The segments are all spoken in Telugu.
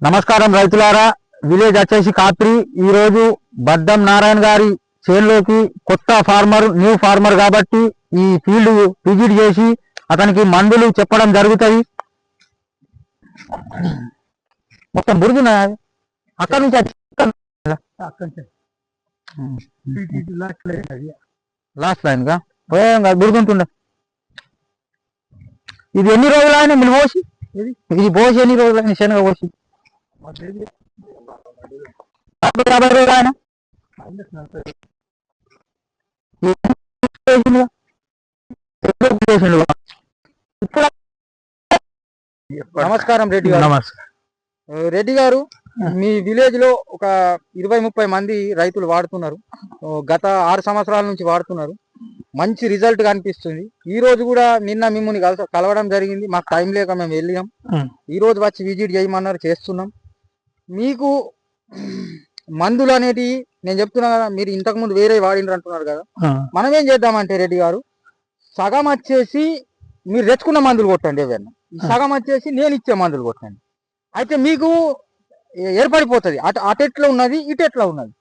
నమస్కారం రైతులారా, విలేజ్ వచ్చేసి కాత్రి. ఈ రోజు బద్దం నారాయణ గారి చేనులోకి కొత్త ఫార్మర్, న్యూ ఫార్మర్ కాబట్టి ఈ ఫీల్డ్ విజిట్ చేసి అతనికి మందులు చెప్పడం జరుగుతుంది. మొత్తం బురుగున అక్కడి నుంచి లాస్ట్ లైన్ గా బురుగుంటుండ. ఇది ఎన్ని రోజులు ఆయన మీరు పోసి, ఇది పోసి ఎన్ని రోజులు ఆయన శనగ పోసి? 50 రోజులు ఆయన. నమస్కారం రెడ్డి గారు. నమస్కారం రెడ్డి గారు, మీ విలేజ్ లో ఒక 20-30 మంది రైతులు వాడుతున్నారు. గత 6 సంవత్సరాల నుంచి వాడుతున్నారు. మంచి రిజల్ట్ కనిపిస్తుంది. ఈ రోజు కూడా నిన్న మిమ్మల్ని కలవడం జరిగింది. మాకు టైం లేక మేము వెళ్ళాం. ఈ రోజు వచ్చి విజిట్ చేయమన్నారు, చేస్తున్నాం. మీకు మందులు అనేటివి నేను చెప్తున్నా కదా, మీరు ఇంతకు ముందు వేరే వాడినరు అంటున్నారు కదా. మనం ఏం చేద్దామంటే రెడ్డి గారు, సగం వచ్చేసి మీరు తెచ్చుకున్న మందులు కొట్టండి, ఏవైనా సగం వచ్చేసి నేను ఇచ్చే మందులు కొట్టండి. అయితే మీకు ఏర్పడిపోతుంది అటెట్లా ఉన్నది, ఇటు ఎట్లా ఉన్నది.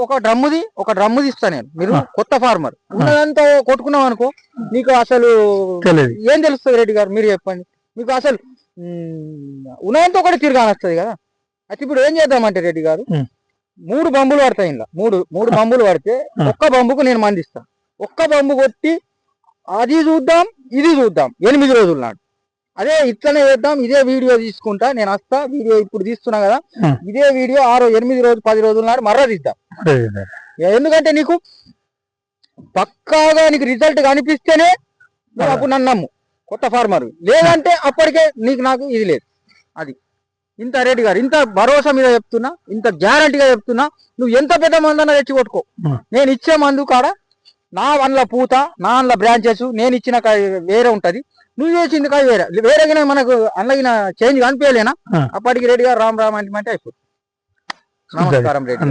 ఒక డ్రమ్ముది ఇస్తా నేను. మీరు కొత్త ఫార్మర్ ఉన్నదంతా కొట్టుకున్నాం అనుకో, మీకు అసలు ఏం తెలుస్తుంది రెడ్డి గారు, మీరు చెప్పండి. మీకు అసలు ఉన్నదంతా ఒకటి తిరగానొస్తుంది కదా. అయితే ఇప్పుడు ఏం చేద్దామంటే రెడ్డి గారు, 3 బంబులు పడతాయి ఇలా. మూడు బంబులు పడితే ఒక్క బంబుకు నేను మందిస్తా. ఒక్క బంబు కొట్టి అది చూద్దాం, ఇది చూద్దాం 8 రోజుల నాడు. అదే ఇట్లనే చేద్దాం. ఇదే వీడియో తీసుకుంటా, నేను వస్తా. వీడియో ఇప్పుడు తీస్తున్నా కదా, ఇదే వీడియో 8 రోజు 10 రోజుల నాడు మర్ర తీద్దాం. ఎందుకంటే నీకు పక్కాగా నీకు రిజల్ట్ కనిపిస్తేనే అప్పుడు నన్ను నమ్ము, కొత్త ఫార్మర్. లేదంటే అప్పటికే నాకు ఇది లేదు. అది ఇంత రెడ్డి గారు, ఇంత భరోసా మీద చెప్తున్నా, ఇంత గ్యారంటీగా చెప్తున్నా. నువ్వు ఎంత పెద్ద మందన్నా తెచ్చి కొట్టుకో, నేను ఇచ్చే మందు కాడ నా వన్ల పూత, నా వన్ల బ్రాంచెస్, నేను ఇచ్చిన కాయ వేరే ఉంటది, నువ్వు చేసింది కాయ వేరే. వేరేగానే మనకు అందులో చేంజ్ కనిపించలేనా? అప్పటికి రెడ్డి గారు రామ్ రామ్ అంటే అయిపోతుంది. నమస్కారం రెడ్డి.